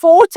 4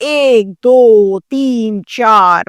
1, 2, 3, 4,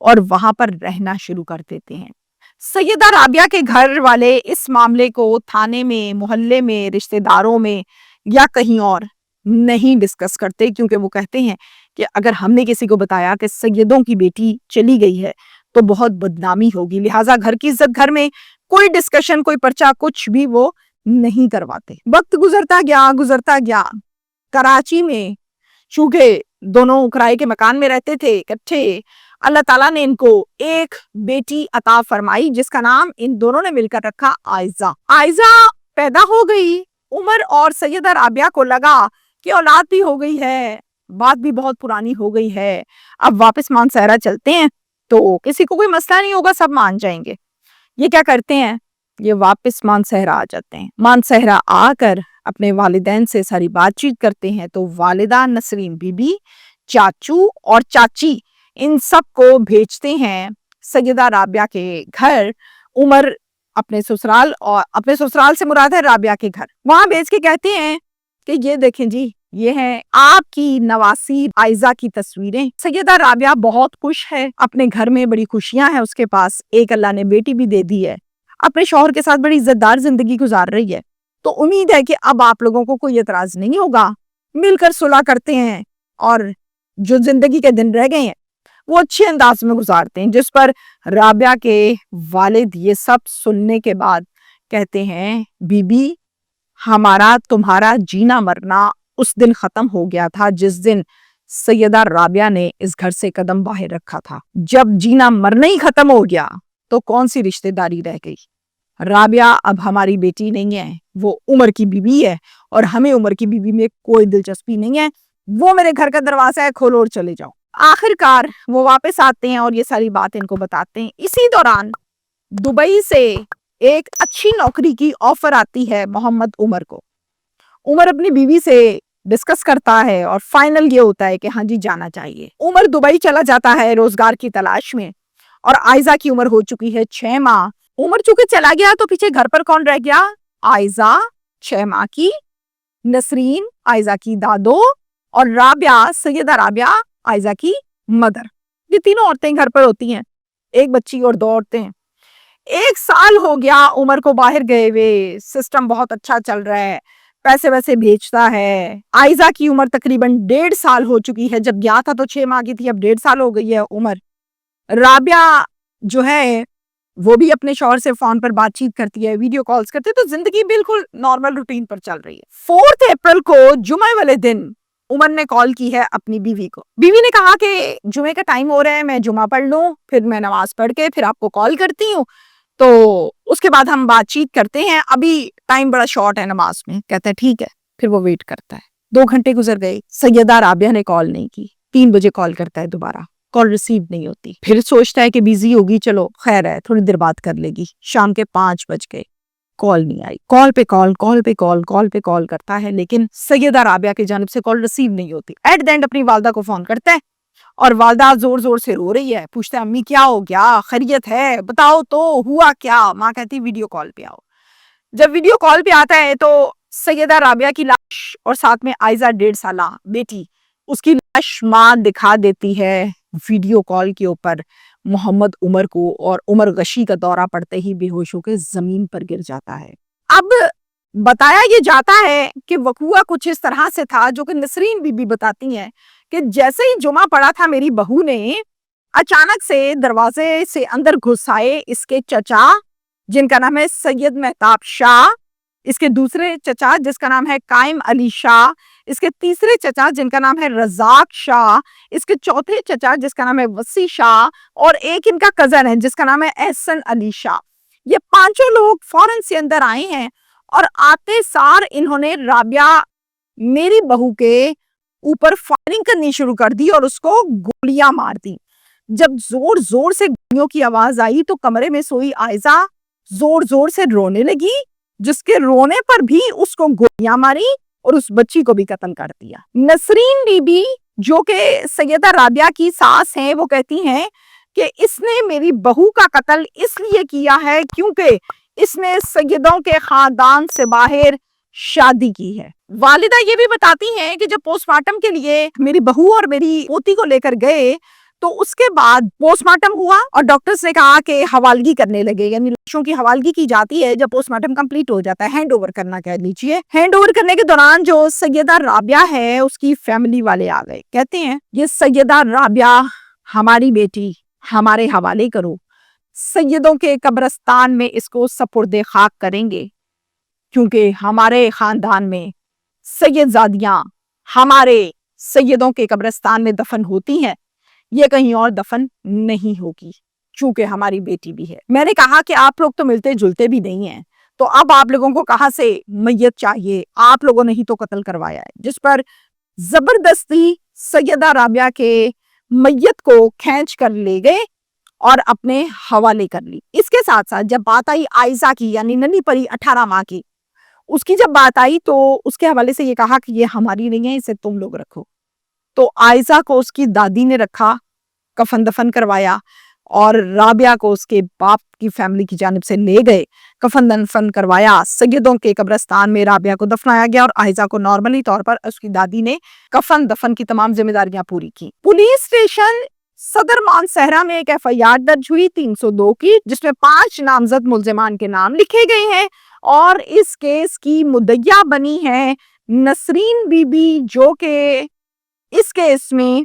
اور وہاں پر رہنا شروع کر دیتے ہیں۔ سیدہ رابعہ کے گھر والے اس معاملے کو تھانے میں، محلے میں، رشتہ داروں میں یا کہیں اور نہیں ڈسکس کرتے، کیونکہ وہ کہتے ہیں کہ اگر ہم نے کسی کو بتایا کہ سیدوں کی بیٹی چلی گئی ہے تو بہت بدنامی ہوگی، لہٰذا گھر کی عزت، گھر میں کوئی ڈسکشن، کوئی پرچہ، کچھ بھی وہ نہیں کرواتے۔ وقت گزرتا گیا۔ کراچی میں چونکہ دونوں کرائے کے مکان میں رہتے تھے اکٹھے، اللہ تعالیٰ نے ان کو ایک بیٹی عطا فرمائی جس کا نام ان دونوں نے مل کر رکھا عائزہ۔ عائزہ پیدا ہو گئی۔ عمر اور سیدہ رابعہ کو لگا کہ اولاد بھی ہو گئی ہے، بات بھی بہت پرانی ہو گئی ہے، اب واپس مانسہرہ چلتے ہیں تو کسی کو کوئی مسئلہ نہیں ہوگا، سب مان جائیں گے۔ یہ کیا کرتے ہیں، یہ واپس مانسہرہ آ جاتے ہیں۔ مانسہرہ آ کر اپنے والدین سے ساری بات چیت کرتے ہیں تو والدہ نسرین بی بی، چاچو اور چاچی ان سب کو بھیجتے ہیں سیدہ رابعہ کے گھر۔ عمر اپنے سسرال سے مراد ہے رابعہ کے گھر، وہاں بھیج کے کہتے ہیں کہ یہ دیکھیں جی، یہ ہے آپ کی نواسی عائزہ کی تصویریں۔ سیدہ رابعہ بہت خوش ہے، اپنے گھر میں بڑی خوشیاں ہیں اس کے پاس، ایک اللہ نے بیٹی بھی دے دی ہے، اپنے شوہر کے ساتھ بڑی عزت دار زندگی گزار رہی ہے، تو امید ہے کہ اب آپ لوگوں کو کوئی اعتراض نہیں ہوگا، مل کر صلح کرتے ہیں اور جو زندگی کے دن رہ گئے ہیں وہ اچھے انداز میں گزارتے ہیں۔ جس پر رابعہ کے والد یہ سب سننے کے بعد کہتے ہیں، بی بی، ہمارا تمہارا جینا مرنا اس دن ختم ہو گیا تھا جس دن سیدہ رابعہ نے اس گھر سے قدم باہر رکھا تھا۔ جب جینا مرنا ہی ختم ہو گیا تو کون سی رشتہ داری رہ گئی؟ رابعہ اب ہماری بیٹی نہیں ہے، وہ عمر کی بیوی ہے، اور ہمیں عمر کی بیوی میں کوئی دلچسپی نہیں ہے، وہ میرے گھر کا دروازہ ہے، کھولو اور چلے جاؤ۔ آخر کار وہ واپس آتے ہیں اور یہ ساری بات ان کو بتاتے ہیں۔ اسی دوران دبئی سے ایک اچھی نوکری کی آفر آتی ہے محمد عمر کو۔ عمر اپنی بیوی سے ڈسکس کرتا ہے اور فائنل یہ ہوتا ہے کہ ہاں جی جانا چاہیے۔ عمر دبئی چلا جاتا ہے روزگار کی تلاش میں، اور عائزہ کی عمر ہو چکی ہے 6 ماہ۔ عمر چونکہ چلا گیا تو پیچھے گھر پر کون رہ گیا؟ عائزہ 6 ماہ کی، نسرین عائزہ کی دادو، اور رابعہ، سیدہ رابعہ عائزہ کی مدر۔ یہ تینوں عورتیں گھر پر ہوتی ہیں، ایک بچی اور 2 عورتیں۔ 1 سال ہو گیا عمر کو باہر گئے ہوئے، سسٹم بہت اچھا چل رہا ہے، پیسے ویسے بھیجتا ہے۔ عائزہ کی عمر تقریباً 1.5 سال ہو چکی ہے، جب گیا تھا تو 6 ماہ کی تھی، اب 1.5 سال ہو گئی ہے عمر۔ رابعہ جو ہے وہ بھی اپنے شوہر سے فون پر بات چیت کرتی ہے، ویڈیو کالز کرتی ہے، تو زندگی بالکل نارمل روٹین پر چل رہی ہے۔ 4 اپریل کو جمعہ والے دن عمر نے کال کی ہے اپنی بیوی کو۔ بیوی نے کہا کہ جمعے کا ٹائم ہو رہا ہے، میں جمعہ پڑھ لوں، پھر میں نماز پڑھ کے پھر آپ کو کال کرتی ہوں، تو اس کے بعد ہم بات چیت کرتے ہیں، ابھی ٹائم بڑا شارٹ ہے نماز میں۔ کہتا ہے ٹھیک ہے، پھر وہ ویٹ کرتا ہے۔ 2 گھنٹے گزر گئے، سیدہ رابعہ نے کال نہیں کی۔ 3 بجے کال کرتا ہے دوبارہ، کال ریسیو نہیں ہوتی، پھر سوچتا ہے کہ بیزی ہوگی، چلو خیر ہے، تھوڑی دیر بات کر لے گی۔ شام کے 5 بج گئے، کال نہیں آئی۔ کال پہ کال کرتا ہے، لیکن سیدہ رابعہ کی جانب سے کال ریسیو نہیں ہوتی۔ ایٹ دی اینڈ اپنی والدہ کو فون کرتا ہے، اور والدہ زور زور سے رو رہی ہے، پوچھتا ہے امی کیا ہو گیا، خیریت ہے، بتاؤ تو ہوا کیا؟ ماں کہتی ویڈیو کال پہ آؤ۔ جب ویڈیو کال پہ آتا ہے تو سیدہ رابعہ کی لاش اور ساتھ میں عائزہ 1.5 سالہ بیٹی، اس کی لاش ماں دکھا دیتی ہے ویڈیو کال کے اوپر محمد عمر کو، اور عمر غشی کا دورہ پڑتے ہی بے ہوش ہو کے زمین پر گر جاتا ہے۔ اب بتایا یہ جاتا ہے کہ وقوعہ کچھ اس طرح سے تھا، جو کہ نسرین بی بی بتاتی ہیں کہ جیسے ہی جمعہ پڑا تھا، میری بہو نے اچانک سے دروازے سے اندر گھس آئے اس کے چچا، جن کا نام ہے سید مہتاب شاہ، اس کے دوسرے چچا جس کا نام ہے قائم علی شاہ، اس کے تیسرے چچا جن کا نام ہے رزاق شاہ، اس کے چوتھے چچا جس کا نام ہے وسیع شاہ، اور ایک ان کا کزن ہے جس کا نام ہے احسن علی شاہ۔ یہ 5 لوگ فوراً سے اندر آئے ہیں، اور آتے سار انہوں نے رابعہ میری بہو کے اوپر فائرنگ کرنی شروع کر دی اور اس کو گولیاں مار دی۔ جب زور زور سے گولیوں کی آواز آئی تو کمرے میں سوئی عائزہ زور زور سے رونے لگی، جس کے رونے پر بھی اس کو گولیاں ماری اور اس بچی کو بھی قتل کر دیا۔ نسرین بی بی جو کہ سیدہ رابعہ کی ساس ہیں، وہ کہتی ہیں کہ اس نے میری بہو کا قتل اس لیے کیا ہے کیونکہ اس نے سیدوں کے خاندان سے باہر شادی کی ہے۔ والدہ یہ بھی بتاتی ہیں کہ جب پوسٹ مارٹم کے لیے میری بہو اور میری پوتی کو لے کر گئے تو اس کے بعد پوسٹ مارٹم ہوا اور ڈاکٹرز نے کہا کہ حوالگی کرنے لگے، یعنی لاشوں کی حوالگی کی جاتی ہے جب پوسٹ مارٹم کمپلیٹ ہو جاتا ہے، ہینڈ اوور کرنا کہہ لیجیے۔ ہینڈ اوور کرنے کے دوران جو سیدہ رابعہ ہے اس کی فیملی والے آ گئے، کہتے ہیں یہ سیدہ رابعہ ہماری بیٹی، ہمارے حوالے کرو، سیدوں کے قبرستان میں اس کو سپرد خاک کریں گے، کیونکہ ہمارے خاندان میں سید زادیاں ہمارے سیدوں کے قبرستان میں دفن ہوتی ہیں، یہ کہیں اور دفن نہیں ہوگی، چونکہ ہماری بیٹی بھی ہے۔ میں نے کہا کہ آپ لوگ تو ملتے جلتے بھی نہیں ہیں، تو اب آپ لوگوں کو کہاں سے میت چاہیے؟ آپ لوگوں نے ہی تو قتل کروایا ہے، جس پر زبردستی سیدہ رابعہ کے میت کو کھینچ کر لے گئے اور اپنے حوالے کر لی۔ اس کے ساتھ ساتھ جب بات آئی عائزہ کی، یعنی ننھی پری 18 ماہ کی، اس کی جب بات آئی تو اس کے حوالے سے یہ کہا کہ یہ ہماری نہیں ہے، اسے تم لوگ رکھو۔ تو عائزہ کو اس کی دادی نے رکھا، کفن دفن کروایا، اور رابعہ کو اس کے باپ کی فیملی کی جانب سے لے گئے، کفن دفن کروایا، سیدوں کے قبرستان میں رابعہ کو دفنایا گیا، اور عائزہ کو نارملی طور پر اس کی دادی نے کفن دفن کی تمام ذمہ داریاں پوری کی۔ پولیس اسٹیشن صدر مان صحرا میں ایک FIR درج ہوئی 302 کی، جس میں 5 نامزد ملزمان کے نام لکھے گئے ہیں، اور اس کیس کی مدعیہ بنی ہے نسرین بی بی، جو کہ اس کیس میں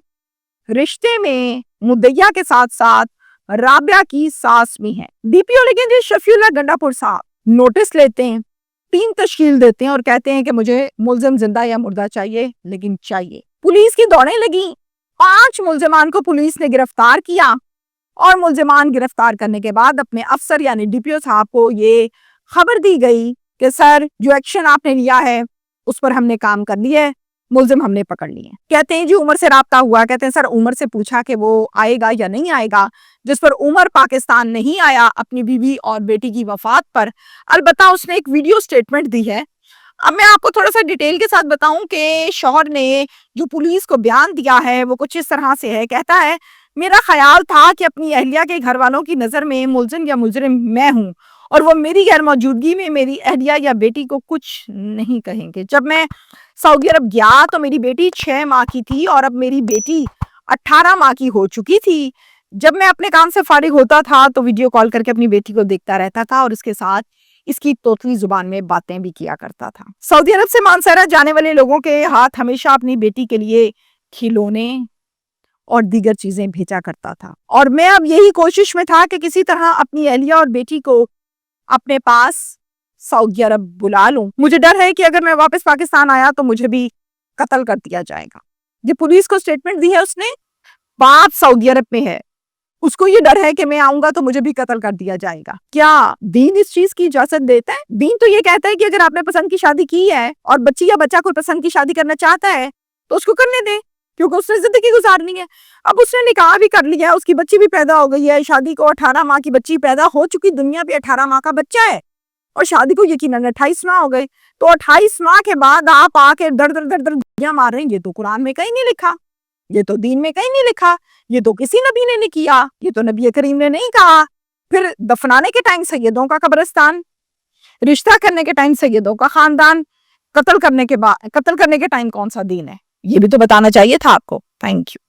رشتے میں مدعیہ کے ساتھ ساتھ رابعہ کی ساس بھی ہیں۔ DPO لیکن شفیع اللہ گنڈا پور صاحب نوٹس لیتے ہیں، 3 تشکیل دیتے ہیں اور کہتے ہیں کہ مجھے ملزم زندہ یا مردہ چاہیے، لیکن چاہیے۔ پولیس کی دوڑیں لگیں، 5 ملزمان کو پولیس نے گرفتار کیا، اور ملزمان گرفتار کرنے کے بعد اپنے افسر یعنی DPO صاحب کو یہ خبر دی گئی کہ سر جو ایکشن آپ نے لیا ہے اس پر ہم نے کام کر لیا ہے، ملزم ہم نے پکڑ لیے ہیں۔ کہتے ہیں جی عمر سے رابطہ ہوا، کہتے ہیں سر عمر سے پوچھا کہ وہ آئے گا یا نہیں آئے گا، جس پر عمر پاکستان نہیں آیا اپنی بیوی اور بیٹی کی وفات پر۔ البتہ اس نے ایک ویڈیو سٹیٹمنٹ دی ہے۔ اب میں آپ کو تھوڑا سا ڈیٹیل کے ساتھ بتاؤں کہ شوہر نے جو پولیس کو بیان دیا ہے وہ کچھ اس طرح سے ہے، کہتا ہے میرا خیال تھا کہ اپنی اہلیہ کے گھر والوں کی نظر میں ملزم یا مجرم میں ہوں، اور وہ میری غیر موجودگی میں میری اہلیہ یا بیٹی کو کچھ نہیں کہیں گے۔ جب میں سعودی عرب گیا تو میری بیٹی 6 ماہ کی تھی، اور اب میری بیٹی 18 ماہ کی ہو چکی تھی۔ جب میں اپنے کام سے فارغ ہوتا تھا تو ویڈیو کال کر کے اپنی بیٹی کو دیکھتا رہتا تھا، اور اس کے ساتھ اس کی توتلی زبان میں باتیں بھی کیا کرتا تھا۔ سعودی عرب سے مانسہرہ جانے والے لوگوں کے ہاتھ ہمیشہ اپنی بیٹی کے لیے کھلونے اور دیگر چیزیں بھیجا کرتا تھا، اور میں اب یہی کوشش میں تھا کہ کسی طرح اپنی اہلیہ اور بیٹی کو اپنے پاس سعودی عرب بلا لوں۔ مجھے ڈر ہے کہ اگر میں واپس پاکستان آیا تو مجھے بھی قتل کر دیا جائے گا۔ یہ پولیس کو سٹیٹمنٹ دی ہے اس نے، باپ سعودی عرب میں ہے، اس کو یہ ڈر ہے کہ میں آؤں گا تو مجھے بھی قتل کر دیا جائے گا۔ کیا دین اس چیز کی اجازت دیتا ہے؟ دین تو یہ کہتا ہے کہ اگر آپ نے پسند کی شادی کی ہے اور بچی یا بچہ کوئی پسند کی شادی کرنا چاہتا ہے تو اس کو کرنے دیں، کیونکہ اس نے زندگی گزارنی ہے۔ اب اس نے نکاح بھی کر لیا ہے، اس کی بچی بھی پیدا ہو گئی ہے، شادی کو 18 ماہ کی بچی پیدا ہو چکی، دنیا بھی 18 ماہ کا بچہ ہے، اور شادی کو یقیناً 28 ماہ ہو گئے۔ تو 28 ماہ کے بعد آپ آ کے در در در در گیاں مار رہے ہیں، یہ تو قرآن میں کہیں نہیں لکھا، یہ تو دین میں کہیں نہیں لکھا، یہ تو کسی نبی نے نہیں کیا، یہ تو نبی کریم نے نہیں کہا۔ پھر دفنانے کے ٹائم سیدوں کا قبرستان، رشتہ کرنے کے ٹائم سیدوں کا خاندان، قتل کرنے کے ٹائم کون سا دین ہے؟ یہ بھی تو بتانا چاہیے تھا آپ کو۔ Thank you.